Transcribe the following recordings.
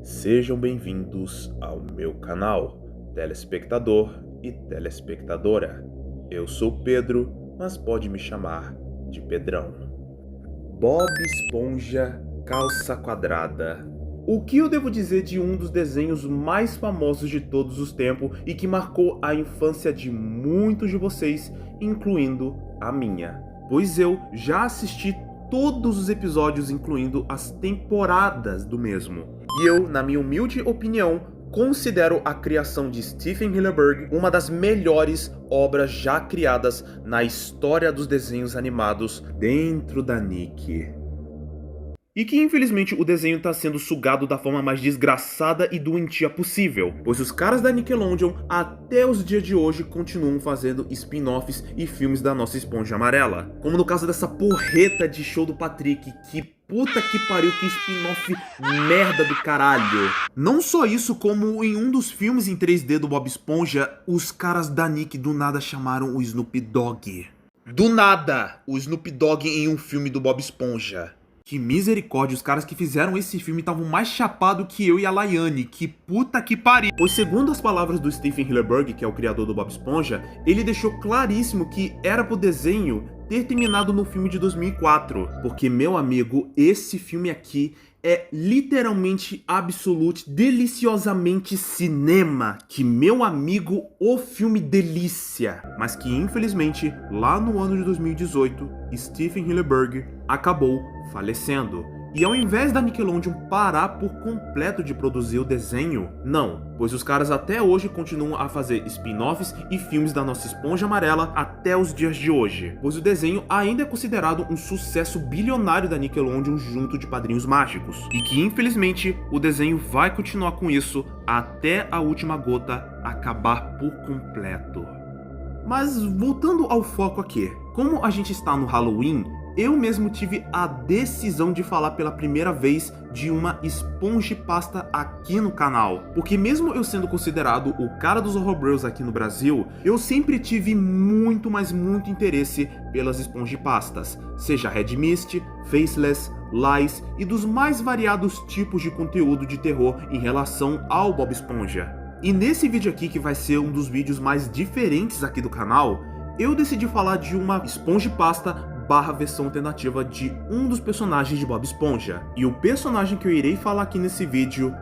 Sejam bem-vindos ao meu canal, telespectador e telespectadora. Eu sou Pedro, mas pode me chamar de Pedrão. Bob Esponja Calça Quadrada. O que eu devo dizer de um dos desenhos mais famosos de todos os tempos e que marcou a infância de muitos de vocês, incluindo a minha? Pois eu já assisti todos os episódios, incluindo as temporadas do mesmo. E eu, na minha humilde opinião, considero a criação de Stephen Hillenburg uma das melhores obras já criadas na história dos desenhos animados dentro da Nick. E que infelizmente o desenho está sendo sugado da forma mais desgraçada e doentia possível, pois os caras da Nickelodeon até os dias de hoje continuam fazendo spin-offs e filmes da nossa Esponja Amarela. Como no caso dessa porreta de show do Patrick, que puta que pariu, que spin-off merda do caralho. Não só isso, como em um dos filmes em 3D do Bob Esponja, os caras da Nick do nada chamaram o Snoop Dogg. Do nada, o Snoop Dogg em um filme do Bob Esponja. Que misericórdia, os caras que fizeram esse filme estavam mais chapados que eu e a Laiane, que puta que pariu. Pois segundo as palavras do Stephen Hillenburg, que é o criador do Bob Esponja, ele deixou claríssimo que era pro desenho ter terminado no filme de 2004. Porque, meu amigo, esse filme aqui é literalmente, absolute, deliciosamente cinema. Que, meu amigo, o filme delícia. Mas que, infelizmente, lá no ano de 2018, Stephen Hillenburg acabou falecendo. E ao invés da Nickelodeon parar por completo de produzir o desenho, não, pois os caras até hoje continuam a fazer spin-offs e filmes da nossa Esponja Amarela até os dias de hoje, pois o desenho ainda é considerado um sucesso bilionário da Nickelodeon junto de Padrinhos Mágicos, e que infelizmente o desenho vai continuar com isso até a última gota acabar por completo. Mas voltando ao foco aqui, como a gente está no Halloween, eu mesmo tive a decisão de falar pela primeira vez de uma Spongepasta aqui no canal. Porque mesmo eu sendo considerado o cara dos Horror Bros aqui no Brasil, eu sempre tive muito, mas muito interesse pelas Spongepastas. Seja Red Mist, Faceless, Lies e dos mais variados tipos de conteúdo de terror em relação ao Bob Esponja. E nesse vídeo aqui, que vai ser um dos vídeos mais diferentes aqui do canal, eu decidi falar de uma Spongepasta barra versão alternativa de um dos personagens de Bob Esponja. E o personagem que eu irei falar aqui nesse vídeo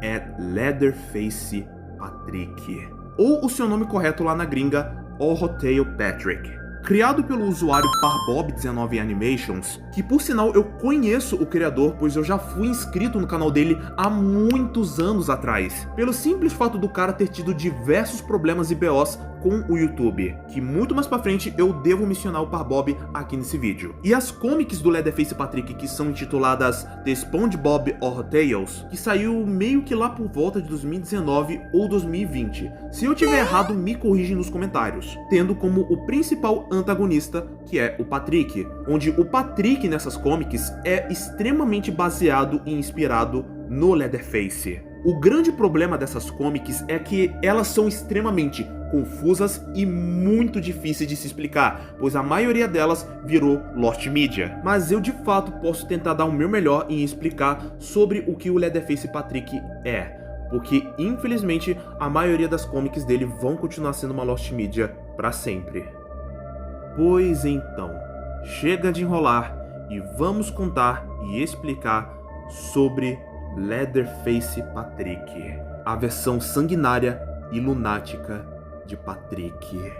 é Leatherface Patrick, ou o seu nome correto lá na gringa, Horrortail Patrick. Criado pelo usuário Parbob19 Animations, que por sinal eu conheço o criador, pois eu já fui inscrito no canal dele há muitos anos atrás, pelo simples fato do cara ter tido diversos problemas e BOs com o YouTube, que muito mais pra frente eu devo mencionar o Parbob aqui nesse vídeo. E as comics do Leatherface Patrick, que são intituladas The SpongeBob Horrortales, que saiu meio que lá por volta de 2019 ou 2020. Se eu tiver errado, me corrigem nos comentários. Tendo como o principal antagonista, que é o Patrick, onde o Patrick nessas comics é extremamente baseado e inspirado no Leatherface. O grande problema dessas comics é que elas são extremamente confusas e muito difíceis de se explicar, pois a maioria delas virou Lost Media. Mas eu de fato posso tentar dar o meu melhor em explicar sobre o que o Leatherface Patrick é, porque infelizmente a maioria das comics dele vão continuar sendo uma Lost Media para sempre. Pois então, chega de enrolar e vamos contar e explicar sobre Leatherface Patrick, a versão sanguinária e lunática de Patrick.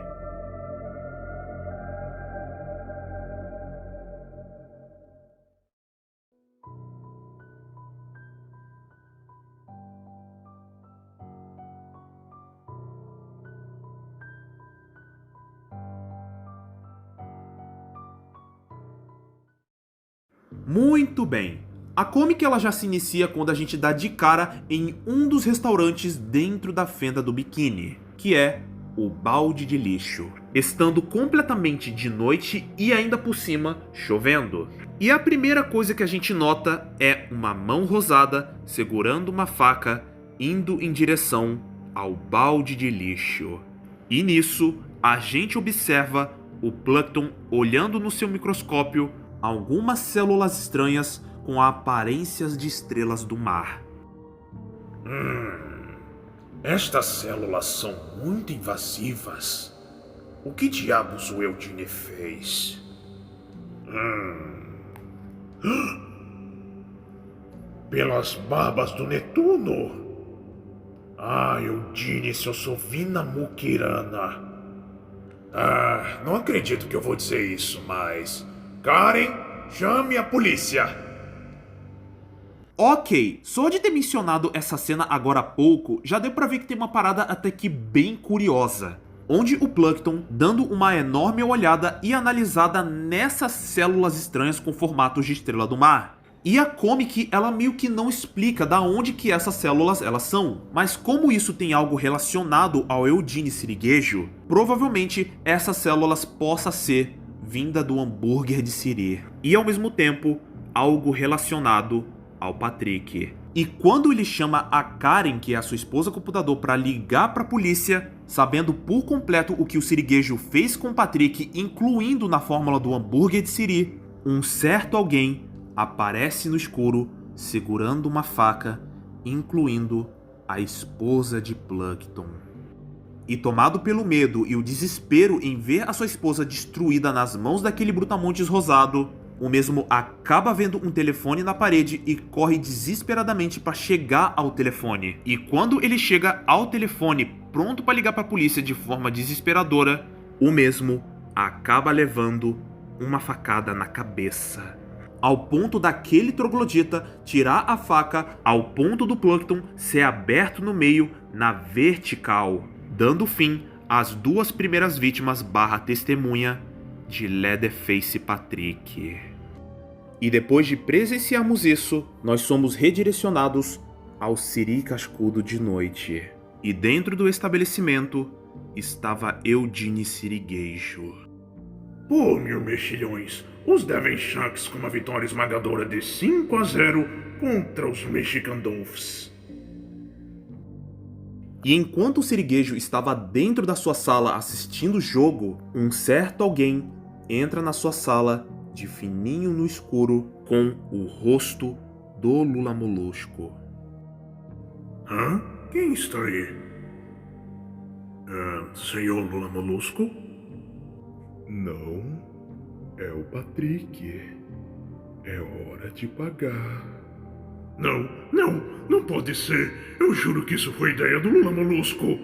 Muito bem. A comic ela já se inicia quando a gente dá de cara em um dos restaurantes dentro da fenda do biquíni, que é o balde de lixo, estando completamente de noite e ainda por cima chovendo. E a primeira coisa que a gente nota é uma mão rosada segurando uma faca indo em direção ao balde de lixo. E nisso a gente observa o Plankton olhando no seu microscópio algumas células estranhas com aparências de estrelas do mar. Estas células são muito invasivas. O que diabos o Eudine fez? Pelas barbas do Netuno! Ah, Eudine, seu sovina Mukirana. Não acredito que eu vou dizer isso, mas... Karen, chame a polícia! Ok, só de ter mencionado essa cena agora há pouco, já deu pra ver que tem uma parada até que bem curiosa. Onde o Plankton, dando uma enorme olhada e analisada nessas células estranhas com formatos de estrela do mar. E a comic, ela meio que não explica da onde que essas células elas são, mas como isso tem algo relacionado ao Eudine Sirigueijo, provavelmente essas células possa ser vinda do hambúrguer de Siri, e ao mesmo tempo algo relacionado ao Patrick. E quando ele chama a Karen, que é a sua esposa computador, para ligar para a polícia, sabendo por completo o que o Sirigueijo fez com o Patrick, incluindo na fórmula do hambúrguer de Siri, um certo alguém aparece no escuro segurando uma faca, incluindo a esposa de Plankton. E tomado pelo medo e o desespero em ver a sua esposa destruída nas mãos daquele brutamontes rosado, o mesmo acaba vendo um telefone na parede e corre desesperadamente para chegar ao telefone. E quando ele chega ao telefone, pronto para ligar para a polícia de forma desesperadora, o mesmo acaba levando uma facada na cabeça. Ao ponto daquele troglodita tirar a faca, ao ponto do Plankton ser aberto no meio, na vertical, dando fim às duas primeiras vítimas / testemunha de Leatherface Patrick. E depois de presenciarmos isso, nós somos redirecionados ao Siri Cascudo de noite. E dentro do estabelecimento estava Eudine Sirigueijo. Pô, mil mexilhões, os Devon Shanks com uma vitória esmagadora de 5-0 contra os Michigan Dolphins. E enquanto o Sirigueijo estava dentro da sua sala assistindo o jogo, um certo alguém entra na sua sala de fininho no escuro com o rosto do Lula Molusco. Quem está aí? Senhor Lula Molusco? Não, é o Patrick. É hora de pagar. Não pode ser. Eu juro que isso foi ideia do Lula Molusco.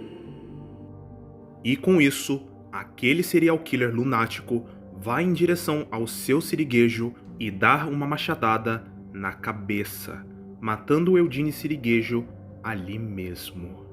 E com isso, aquele serial killer lunático vai em direção ao seu Sirigueijo e dá uma machadada na cabeça, matando o Eudine Sirigueijo ali mesmo.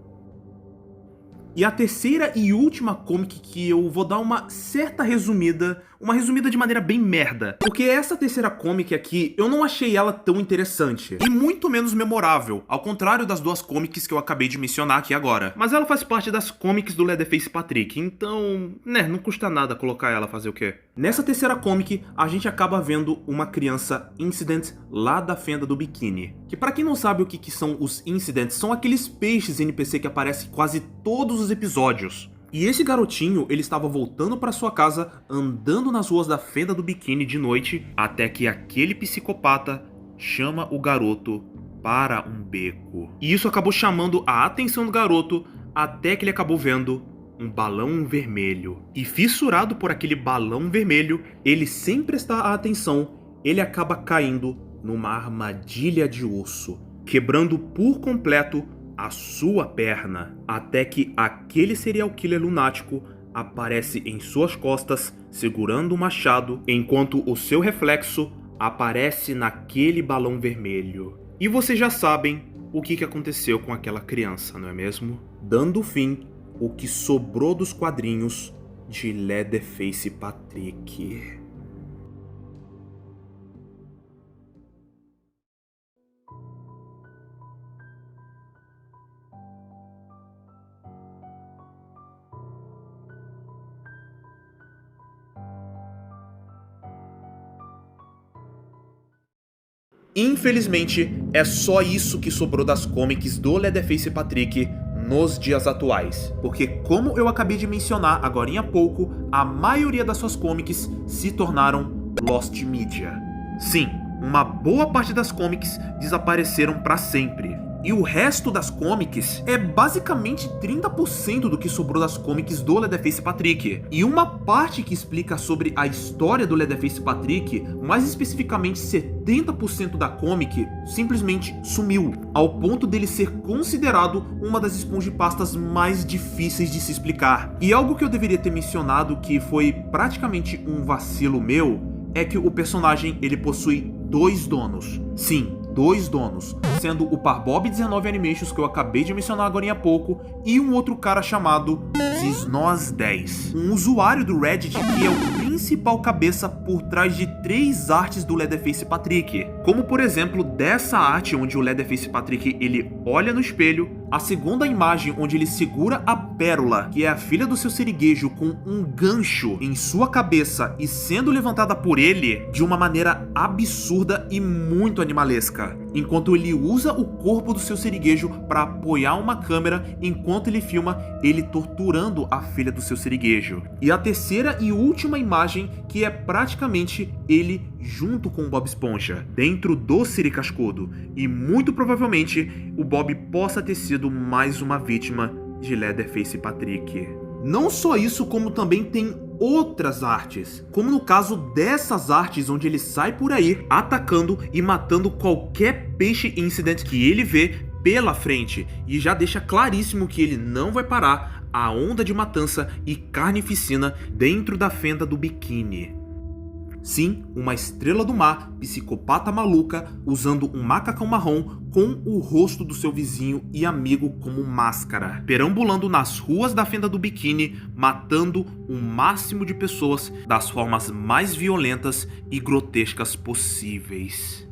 E a terceira e última comic que eu vou dar uma certa resumida, uma resumida de maneira bem merda. Porque essa terceira comic aqui, eu não achei ela tão interessante. E muito menos memorável, ao contrário das duas comics que eu acabei de mencionar aqui agora. Mas ela faz parte das comics do Leatherface Patrick, então, né, não custa nada colocar ela fazer o quê? Nessa terceira comic, a gente acaba vendo uma criança incident lá da fenda do biquíni. Que pra quem não sabe o que são os incidents, são aqueles peixes NPC que aparecem quase todos os episódios. E esse garotinho, ele estava voltando para sua casa, andando nas ruas da fenda do biquíni de noite, até que aquele psicopata chama o garoto para um beco. E isso acabou chamando a atenção do garoto, até que ele acabou vendo um balão vermelho. E fissurado por aquele balão vermelho, ele sem prestar atenção, ele acaba caindo numa armadilha de urso, quebrando por completo a sua perna, até que aquele serial killer lunático aparece em suas costas segurando um machado, enquanto o seu reflexo aparece naquele balão vermelho. E vocês já sabem o que aconteceu com aquela criança, não é mesmo? Dando fim o que sobrou dos quadrinhos de Leatherface Patrick. Infelizmente, é só isso que sobrou das comics do Leatherface Patrick nos dias atuais. Porque, como eu acabei de mencionar agorinha há pouco, a maioria das suas comics se tornaram Lost Media. Sim, uma boa parte das comics desapareceram para sempre. E o resto das comics é basicamente 30% do que sobrou das comics do Leatherface Patrick. E uma parte que explica sobre a história do Leatherface Patrick, mais especificamente 70% da comic, simplesmente sumiu, ao ponto dele ser considerado uma das espongepastas mais difíceis de se explicar. E algo que eu deveria ter mencionado, que foi praticamente um vacilo meu, é que o personagem ele possui 2 donos. Sim, 2 donos, sendo o Parbob 19 Animations que eu acabei de mencionar agora há pouco e um outro cara chamado Ziznoz10, um usuário do Reddit que é o principal cabeça por trás de 3 artes do Leatherface Patrick, como por exemplo dessa arte onde o Leatherface Patrick ele olha no espelho, a segunda imagem onde ele segura a Pérola, que é a filha do seu siriguejo, com um gancho em sua cabeça e sendo levantada por ele de uma maneira absurda e muito animalesca, enquanto ele usa o corpo do seu siriguejo para apoiar uma câmera enquanto ele filma ele torturando a filha do seu siriguejo. E a terceira e última imagem, que é praticamente ele junto com o Bob Esponja, dentro do Siri Cascudo, e muito provavelmente o Bob possa ter sido mais uma vítima de Leatherface Patrick. Não só isso, como também tem outras artes, como no caso dessas artes onde ele sai por aí atacando e matando qualquer peixe incident que ele vê pela frente, e já deixa claríssimo que ele não vai parar a onda de matança e carnificina dentro da fenda do biquíni. Sim, uma estrela do mar, psicopata maluca, usando um macacão marrom com o rosto do seu vizinho e amigo como máscara, perambulando nas ruas da fenda do biquíni, matando o máximo de pessoas das formas mais violentas e grotescas possíveis.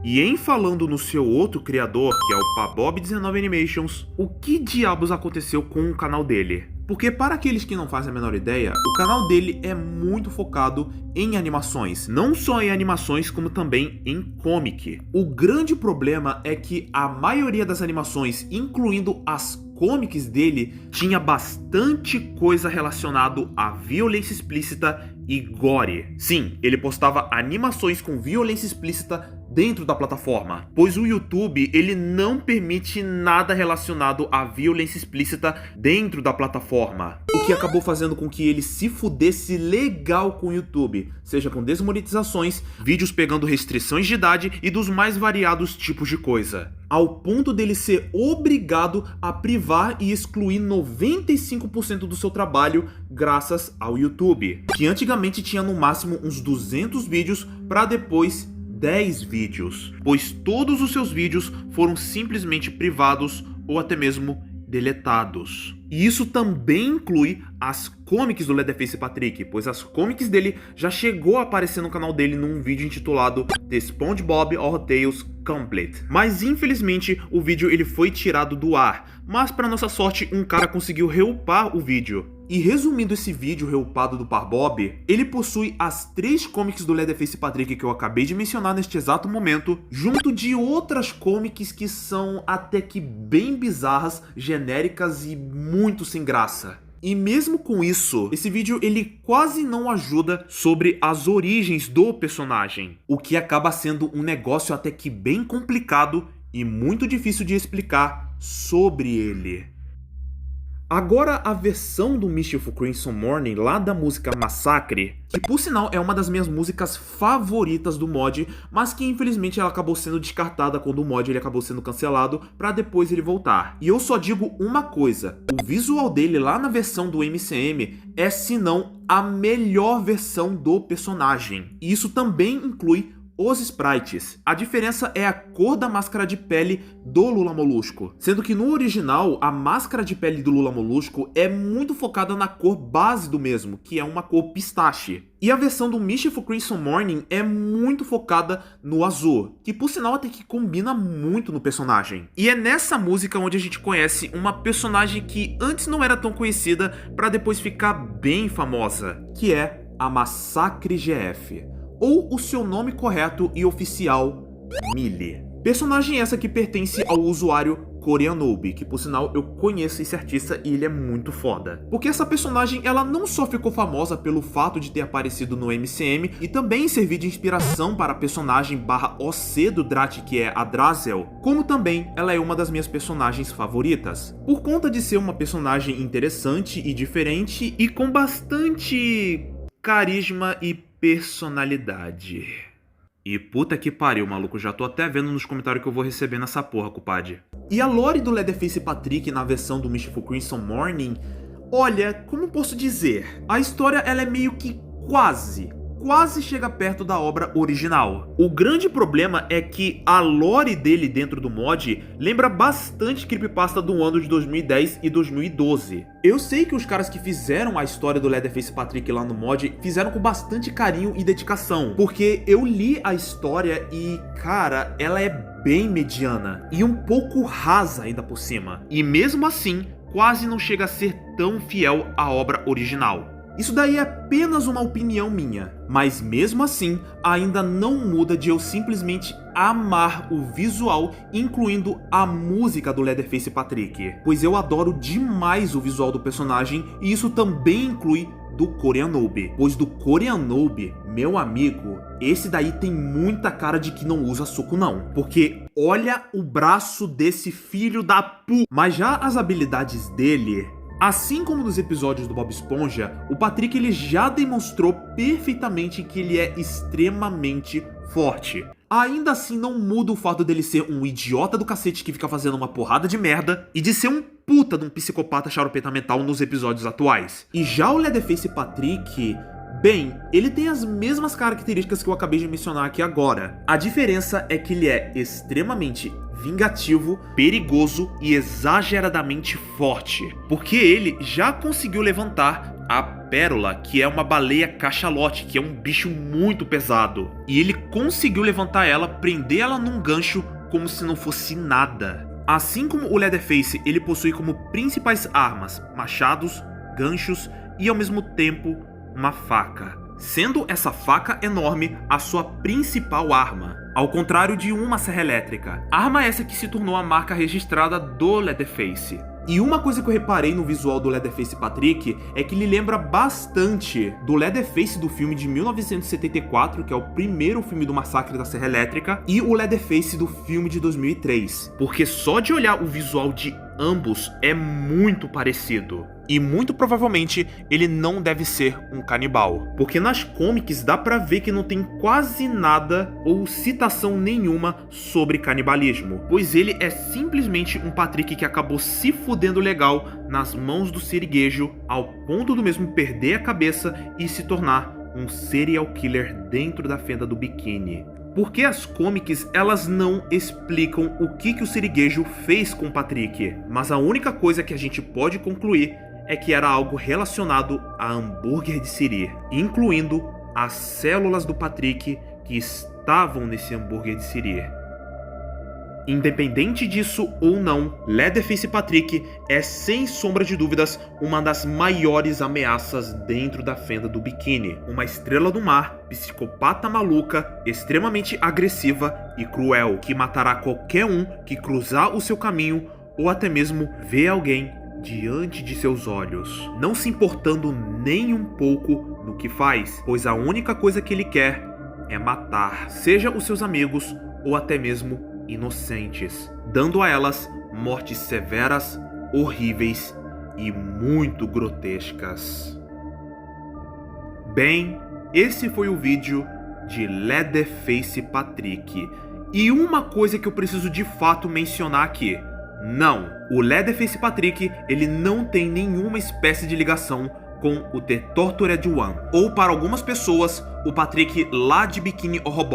E em falando no seu outro criador, que é o Parbob 19 Animations, o que diabos aconteceu com o canal dele? Porque para aqueles que não fazem a menor ideia, o canal dele é muito focado em animações. Não só em animações, como também em comic. O grande problema é que a maioria das animações, incluindo as comics dele, tinha bastante coisa relacionada à violência explícita e gore. Sim, ele postava animações com violência explícita dentro da plataforma, pois o YouTube ele não permite nada relacionado à violência explícita dentro da plataforma, o que acabou fazendo com que ele se fudesse legal com o YouTube, seja com desmonetizações, vídeos pegando restrições de idade e dos mais variados tipos de coisa, ao ponto dele ser obrigado a privar e excluir 95% do seu trabalho graças ao YouTube, que antigamente tinha no máximo uns 200 vídeos para depois 10 vídeos, pois todos os seus vídeos foram simplesmente privados ou até mesmo deletados. E isso também inclui as comics do Leatherface Patrick, pois as comics dele já chegou a aparecer no canal dele num vídeo intitulado The SpongeBob HorrorTales Complete. Mas infelizmente o vídeo ele foi tirado do ar, mas para nossa sorte um cara conseguiu reupar o vídeo. E resumindo esse vídeo reupado do Parbob, ele possui as 3 comics do Leatherface Patrick que eu acabei de mencionar neste exato momento, junto de outras comics que são até que bem bizarras, genéricas e muito sem graça. E mesmo com isso, esse vídeo ele quase não ajuda sobre as origens do personagem, o que acaba sendo um negócio até que bem complicado e muito difícil de explicar sobre ele. Agora a versão do Mischief Crimson Morning lá da música Massacre, que por sinal é uma das minhas músicas favoritas do mod, mas que infelizmente ela acabou sendo descartada quando o mod ele acabou sendo cancelado pra depois ele voltar. E eu só digo uma coisa, o visual dele lá na versão do MCM é se não a melhor versão do personagem. E isso também inclui os sprites. A diferença é a cor da máscara de pele do Lula Molusco, sendo que no original a máscara de pele do Lula Molusco é muito focada na cor base do mesmo, que é uma cor pistache. E a versão do Mischief Crimson Morning é muito focada no azul, que por sinal até que combina muito no personagem. E é nessa música onde a gente conhece uma personagem que antes não era tão conhecida para depois ficar bem famosa, que é a Massacre GF. Ou o seu nome correto e oficial, Millie. Personagem essa que pertence ao usuário Koreanobe, que por sinal eu conheço esse artista e ele é muito foda. Porque essa personagem ela não só ficou famosa pelo fato de ter aparecido no MCM e também servir de inspiração para a personagem /OC do Drat, que é a Drazel, como também ela é uma das minhas personagens favoritas. Por conta de ser uma personagem interessante e diferente e com bastante carisma e personalidade. E puta que pariu, maluco, já tô até vendo nos comentários que eu vou receber nessa porra, compadre. E a lore do Leatherface Patrick na versão do Mischievous Crimson Morning, olha, como posso dizer? A história ela é meio que quase chega perto da obra original. O grande problema é que a lore dele dentro do mod lembra bastante creepypasta do ano de 2010 e 2012. Eu sei que os caras que fizeram a história do Leatherface Patrick lá no mod fizeram com bastante carinho e dedicação, porque eu li a história e, cara, ela é bem mediana e um pouco rasa ainda por cima. E mesmo assim, quase não chega a ser tão fiel à obra original. Isso daí é apenas uma opinião minha, mas mesmo assim, ainda não muda de eu simplesmente amar o visual, incluindo a música do Leatherface Patrick, pois eu adoro demais o visual do personagem e isso também inclui do Koreanobe, pois do Koreanobe, meu amigo, esse daí tem muita cara de que não usa suco não, porque olha o braço desse filho da pu... Mas já as habilidades dele... Assim como nos episódios do Bob Esponja, o Patrick ele já demonstrou perfeitamente que ele é extremamente forte. Ainda assim não muda o fato dele ser um idiota do cacete que fica fazendo uma porrada de merda e de ser um puta de um psicopata charopeta mental nos episódios atuais. E já o Leatherface Patrick... bem, ele tem as mesmas características que eu acabei de mencionar aqui agora. A diferença é que ele é extremamente vingativo, perigoso e exageradamente forte, porque ele já conseguiu levantar a Pérola, que é uma baleia cachalote, que é um bicho muito pesado, e ele conseguiu levantar ela, prender ela num gancho como se não fosse nada. Assim como o Leatherface, ele possui como principais armas machados, ganchos e ao mesmo tempo uma faca, sendo essa faca enorme a sua principal arma, ao contrário de uma serra elétrica. Arma essa que se tornou a marca registrada do Leatherface. E uma coisa que eu reparei no visual do Leatherface Patrick é que ele lembra bastante do Leatherface do filme de 1974, que é o primeiro filme do Massacre da Serra Elétrica, e o Leatherface do filme de 2003. Porque só de olhar o visual de ambos é muito parecido. E muito provavelmente ele não deve ser um canibal, porque nas comics dá pra ver que não tem quase nada ou citação nenhuma sobre canibalismo, pois ele é simplesmente um Patrick que acabou se fudendo legal nas mãos do Siriguejo ao ponto do mesmo perder a cabeça e se tornar um serial killer dentro da fenda do biquíni. Porque as comics, elas não explicam o que o Siriguejo fez com o Patrick, mas a única coisa que a gente pode concluir é que era algo relacionado a hambúrguer de Siri, incluindo as células do Patrick que estavam nesse hambúrguer de Siri. Independente disso ou não, Leatherface Patrick é sem sombra de dúvidas uma das maiores ameaças dentro da fenda do biquíni. Uma estrela do mar, psicopata maluca, extremamente agressiva e cruel, que matará qualquer um que cruzar o seu caminho ou até mesmo ver alguém diante de seus olhos, não se importando nem um pouco no que faz, pois a única coisa que ele quer é matar, seja os seus amigos ou até mesmo inocentes, dando a elas mortes severas, horríveis e muito grotescas. Bem, esse foi o vídeo de Leatherface Patrick. E uma coisa que eu preciso de fato mencionar aqui: não, o Leatherface Patrick, ele não tem nenhuma espécie de ligação com o The Tortured One, ou para algumas pessoas, o Patrick lá de Bikini Horror,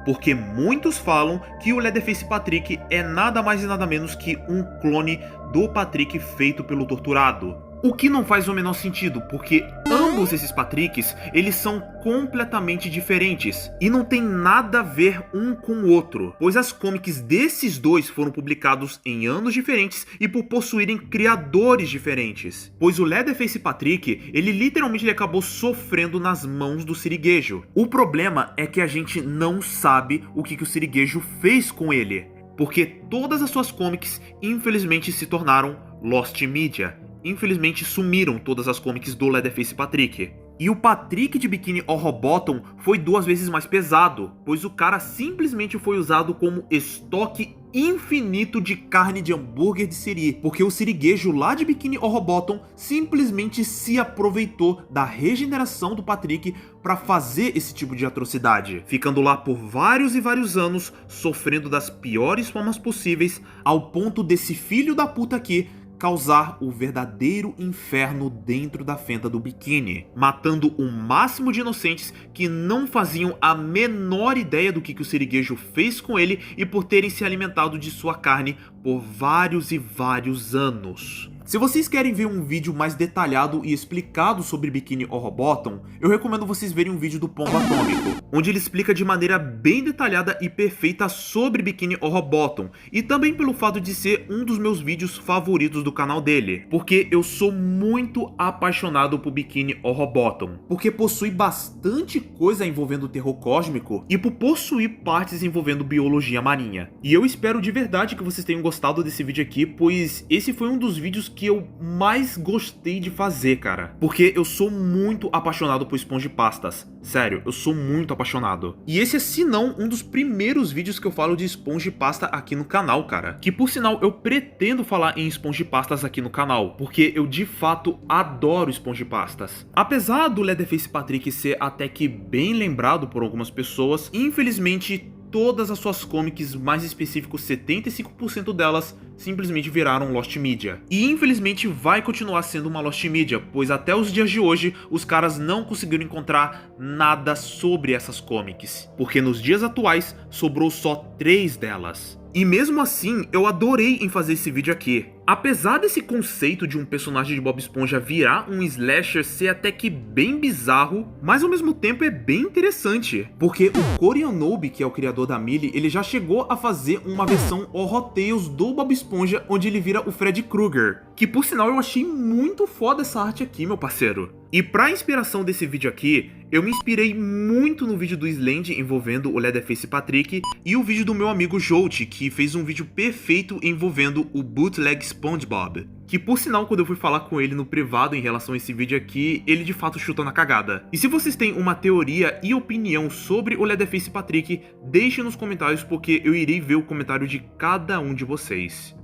porque muitos falam que o Leatherface Patrick é nada mais e nada menos que um clone do Patrick feito pelo torturado. O que não faz o menor sentido, porque ambos esses Patricks, eles são completamente diferentes e não tem nada a ver um com o outro, pois as comics desses dois foram publicados em anos diferentes e por possuírem criadores diferentes. Pois o Leatherface Patrick, ele literalmente acabou sofrendo nas mãos do Sirigueijo. O problema é que a gente não sabe o que o Sirigueijo fez com ele, porque todas as suas comics infelizmente se tornaram Lost Media. Infelizmente sumiram todas as comics do Leatherface Patrick. E o Patrick de Bikini Horror Bottom foi 2 vezes mais pesado, pois o cara simplesmente foi usado como estoque infinito de carne de hambúrguer de siri, porque o siriguejo lá de Bikini Horror Bottom simplesmente se aproveitou da regeneração do Patrick para fazer esse tipo de atrocidade, ficando lá por vários e vários anos, sofrendo das piores formas possíveis, ao ponto desse filho da puta aqui causar o verdadeiro inferno dentro da fenda do biquíni, matando o máximo de inocentes que não faziam a menor ideia do que o siriguejo fez com ele e por terem se alimentado de sua carne por vários e vários anos. Se vocês querem ver um vídeo mais detalhado e explicado sobre Bikini Horror Bottom, eu recomendo vocês verem um vídeo do Pombo Atômico, onde ele explica de maneira bem detalhada e perfeita sobre Bikini Horror Bottom, e também pelo fato de ser um dos meus vídeos favoritos do canal dele, porque eu sou muito apaixonado por Bikini Horror Bottom, porque possui bastante coisa envolvendo terror cósmico e por possuir partes envolvendo biologia marinha. E eu espero de verdade que vocês tenham gostado desse vídeo aqui, pois esse foi um dos vídeos que eu mais gostei de fazer, cara. Porque eu sou muito apaixonado por Spongepastas. Sério, eu sou muito apaixonado. E esse é, se não, um dos primeiros vídeos que eu falo de Spongepasta aqui no canal, cara. Que, por sinal, eu pretendo falar em Spongepastas aqui no canal, porque eu, de fato, adoro Spongepastas. Apesar do Leatherface Patrick ser até que bem lembrado por algumas pessoas, infelizmente, todas as suas comics, mais específicos 75% delas, simplesmente viraram Lost Media. E infelizmente vai continuar sendo uma Lost Media, pois até os dias de hoje os caras não conseguiram encontrar nada sobre essas comics, porque nos dias atuais sobrou só 3 delas. E mesmo assim, eu adorei em fazer esse vídeo aqui. Apesar desse conceito de um personagem de Bob Esponja virar um slasher ser até que bem bizarro, mas ao mesmo tempo é bem interessante. Porque o Cory Yonobi, que é o criador da Millie, ele já chegou a fazer uma versão Horror Tales do Bob Esponja, onde ele vira o Freddy Krueger. Que por sinal eu achei muito foda essa arte aqui, meu parceiro. E pra inspiração desse vídeo aqui, eu me inspirei muito no vídeo do Slendy envolvendo o Leatherface Patrick e o vídeo do meu amigo Jolt, que fez um vídeo perfeito envolvendo o Bootleg SpongeBob. Que por sinal, quando eu fui falar com ele no privado em relação a esse vídeo aqui, ele de fato chutou na cagada. E se vocês têm uma teoria e opinião sobre o Leatherface Patrick, deixem nos comentários porque eu irei ver o comentário de cada um de vocês.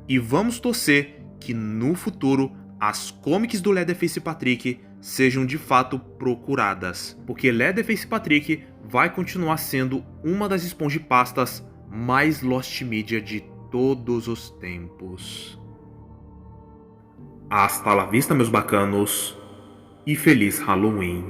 E vamos torcer que no futuro as comics do Leatherface Patrick sejam de fato procuradas, porque Leatherface Patrick vai continuar sendo uma das Spongepastas mais Lost Media de todos os tempos. Hasta la vista, meus bacanos, e feliz Halloween!